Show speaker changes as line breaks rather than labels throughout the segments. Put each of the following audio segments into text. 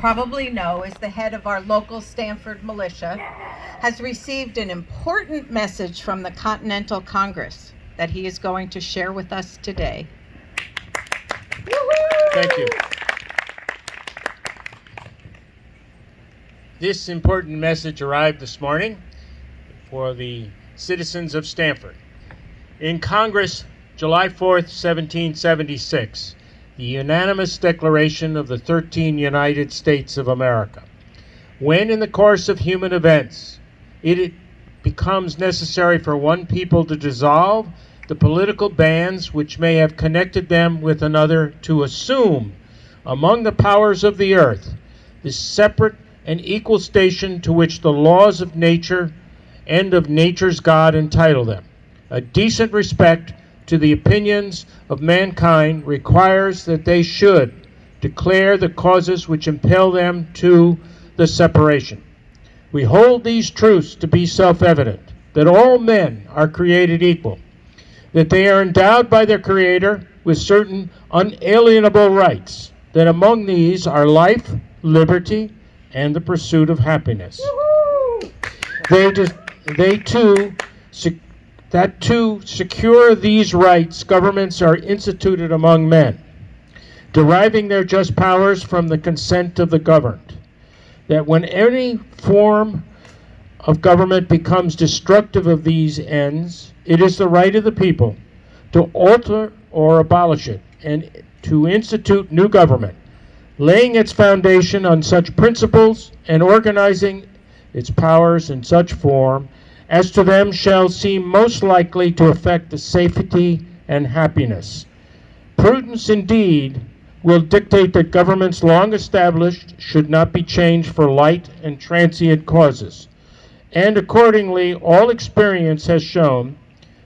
probably know, is the head of our local Stanford militia, has received an important message from the Continental Congress that he is going to share with us today.
Thank you. This important message arrived this morning for the citizens of Stanford. In Congress, July 4th, 1776, the unanimous declaration of the 13 United States of America. When in the course of human events, it becomes necessary for one people to dissolve the political bands which may have connected them with another, to assume among the powers of the earth the separate and equal station to which the laws of nature and of nature's God entitle them. A decent respect to the opinions of mankind requires that they should declare the causes which impel them to the separation. We hold these truths to be self-evident, that all men are created equal, that they are endowed by their Creator with certain unalienable rights, that among these are life, liberty, and the pursuit of happiness. That to secure these rights, governments are instituted among men, deriving their just powers from the consent of the governed. That when any form of government becomes destructive of these ends, it is the right of the people to alter or abolish it, and to institute new government, laying its foundation on such principles and organizing its powers in such form as to them shall seem most likely to affect the safety and happiness. Prudence, indeed, will dictate that governments long established should not be changed for light and transient causes. And accordingly, all experience has shown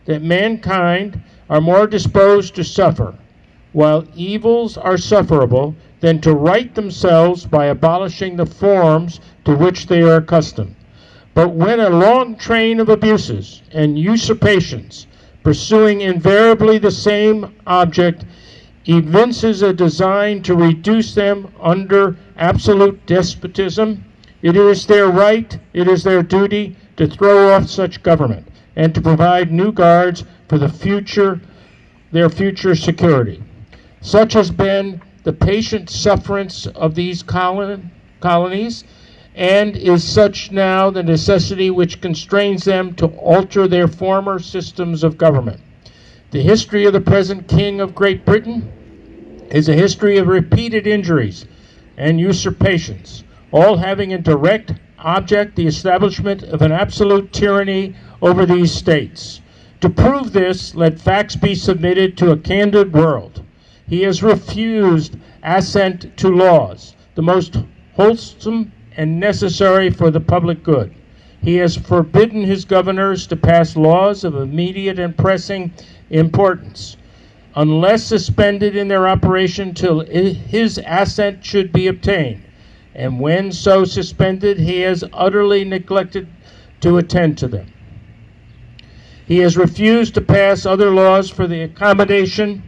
that mankind are more disposed to suffer, while evils are sufferable, than to right themselves by abolishing the forms to which they are accustomed. But when a long train of abuses and usurpations, pursuing invariably the same object, evinces a design to reduce them under absolute despotism, it is their right, it is their duty to throw off such government and to provide new guards for their future security. Such has been the patient sufferance of these colonies, and is such now the necessity which constrains them to alter their former systems of government. The history of the present King of Great Britain is a history of repeated injuries and usurpations, all having in direct object the establishment of an absolute tyranny over these states. To prove this, let facts be submitted to a candid world. He has refused assent to laws, the most wholesome and necessary for the public good. He has forbidden his governors to pass laws of immediate and pressing importance, unless suspended in their operation till his assent should be obtained. And when so suspended, he has utterly neglected to attend to them. He has refused to pass other laws for the accommodation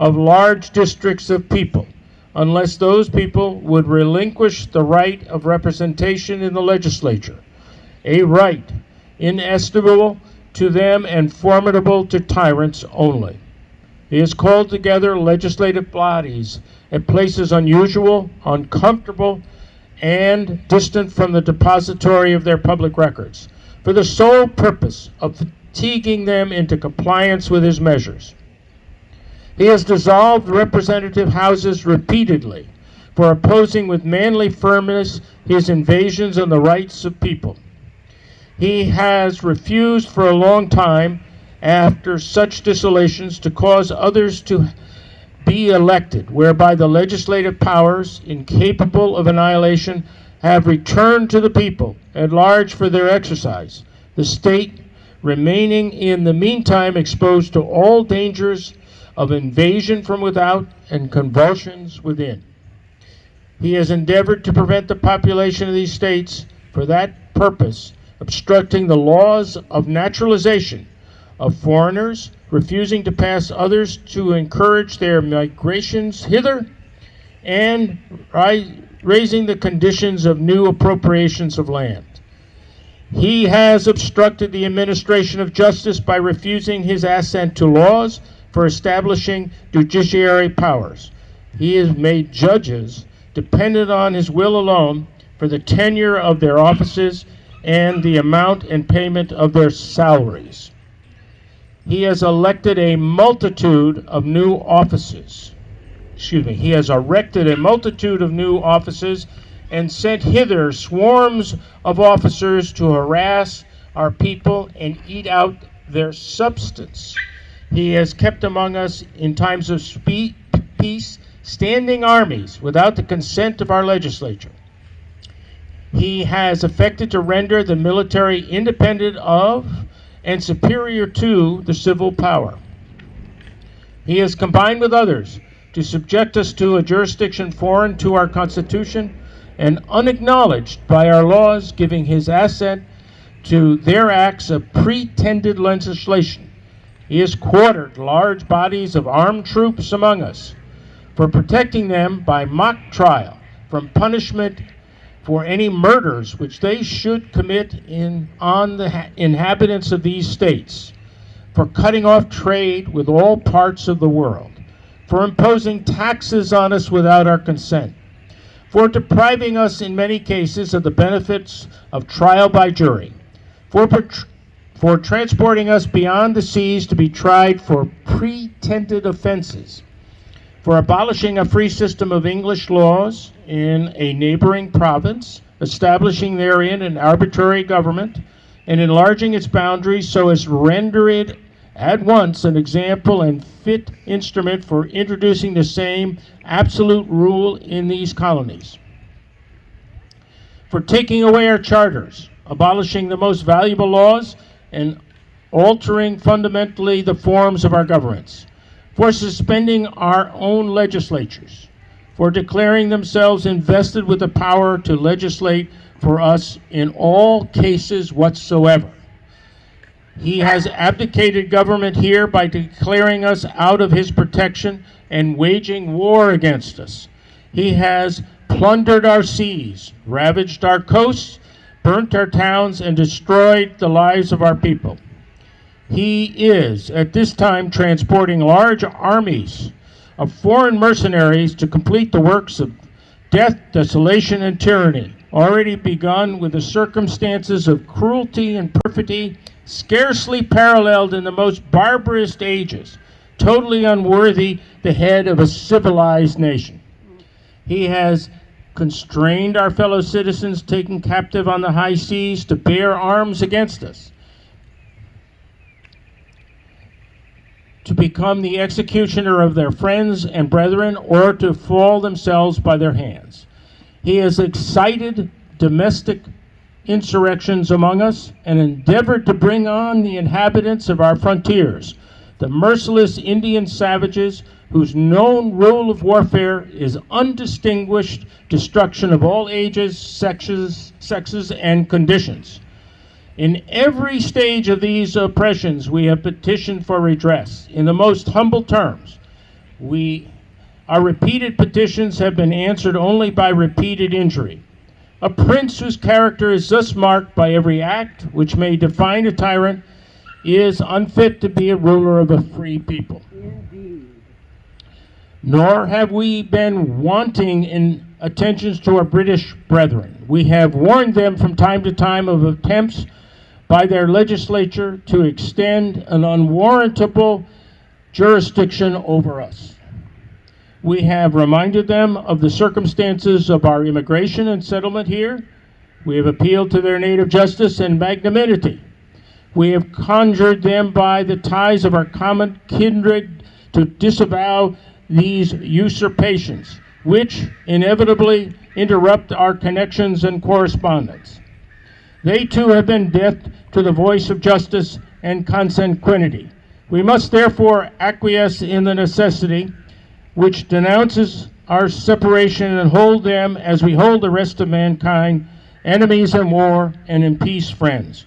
of large districts of people, unless those people would relinquish the right of representation in the legislature, a right inestimable to them and formidable to tyrants only. He has called together legislative bodies at places unusual, uncomfortable, and distant from the depository of their public records, for the sole purpose of fatiguing them into compliance with his measures. He has dissolved representative houses repeatedly for opposing with manly firmness his invasions on the rights of people. He has refused for a long time, after such desolations, to cause others to be elected, whereby the legislative powers, incapable of annihilation, have returned to the people at large for their exercise, the state remaining in the meantime exposed to all dangers of invasion from without and convulsions within. He has endeavored to prevent the population of these states for that purpose, obstructing the laws of naturalization of foreigners, refusing to pass others to encourage their migrations hither, and raising the conditions of new appropriations of land. He has obstructed the administration of justice by refusing his assent to laws for establishing judiciary powers. He has made judges dependent on his will alone for the tenure of their offices and the amount and payment of their salaries. He has elected a multitude of new offices. He has erected a multitude of new offices and sent hither swarms of officers to harass our people and eat out their substance. He has kept among us in times of peace standing armies without the consent of our legislature. He has affected to render the military independent of and superior to the civil power. He has combined with others to subject us to a jurisdiction foreign to our Constitution and unacknowledged by our laws, giving his assent to their acts of pretended legislation. He has quartered large bodies of armed troops among us for protecting them by mock trial from punishment for any murders which they should commit on the inhabitants of these states, for cutting off trade with all parts of the world, for imposing taxes on us without our consent, for depriving us in many cases of the benefits of trial by jury, for transporting us beyond the seas to be tried for pretended offenses, for abolishing a free system of English laws in a neighboring province, establishing therein an arbitrary government, and enlarging its boundaries so as to render it at once an example and fit instrument for introducing the same absolute rule in these colonies, for taking away our charters, abolishing the most valuable laws, and altering fundamentally the forms of our governments, for suspending our own legislatures, for declaring themselves invested with the power to legislate for us in all cases whatsoever. He has abdicated government here by declaring us out of his protection and waging war against us. He has plundered our seas, ravaged our coasts, burnt our towns, and destroyed the lives of our people. He is, at this time, transporting large armies of foreign mercenaries to complete the works of death, desolation, and tyranny, already begun with the circumstances of cruelty and perfidy scarcely paralleled in the most barbarous ages, totally unworthy the head of a civilized nation. He has constrained our fellow citizens taken captive on the high seas to bear arms against us, to become the executioner of their friends and brethren, or to fall themselves by their hands. He has excited domestic insurrections among us and endeavored to bring on the inhabitants of our frontiers, the merciless Indian savages whose known rule of warfare is undistinguished destruction of all ages, sexes, and conditions. In every stage of these oppressions, we have petitioned for redress in the most humble terms. Our repeated petitions have been answered only by repeated injury. A prince whose character is thus marked by every act which may define a tyrant is unfit to be a ruler of a free people. Indeed. Nor have we been wanting in attentions to our British brethren. We have warned them from time to time of attempts by their legislature to extend an unwarrantable jurisdiction over us. We have reminded them of the circumstances of our immigration and settlement here. We have appealed to their native justice and magnanimity. We have conjured them by the ties of our common kindred to disavow these usurpations, which inevitably interrupt our connections and correspondence. They too have been deaf to the voice of justice and consanguinity. We must therefore acquiesce in the necessity which denounces our separation and hold them, as we hold the rest of mankind, enemies in war and in peace friends.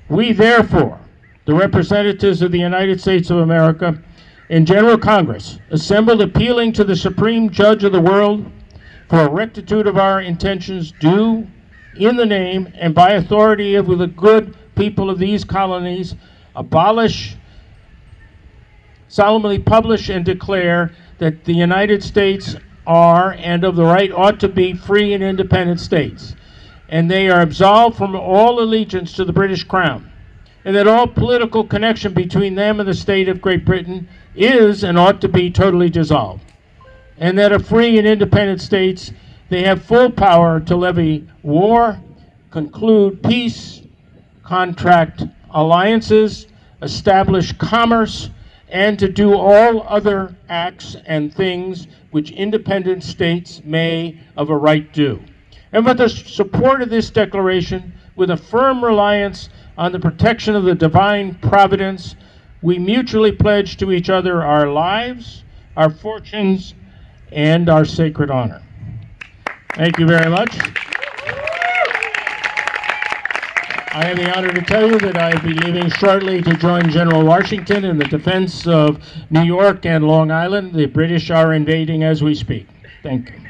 We therefore, the representatives of the United States of America, in General Congress, assembled appealing to the Supreme Judge of the world for a rectitude of our intentions due in the name and by authority of the good people of these colonies, solemnly publish and declare that the United States are and of the right ought to be free and independent states, and they are absolved from all allegiance to the British Crown, and that all political connection between them and the state of Great Britain is and ought to be totally dissolved, and that of free and independent states they have full power to levy war, conclude peace, contract alliances, establish commerce, and to do all other acts and things which independent states may of a right do. And with the support of this declaration, with a firm reliance on the protection of the divine providence, we mutually pledge to each other our lives, our fortunes, and our sacred honor. Thank you very much. I have the honor to tell you that I will be leaving shortly to join General Washington in the defense of New York and Long Island. The British are invading as we speak. Thank you.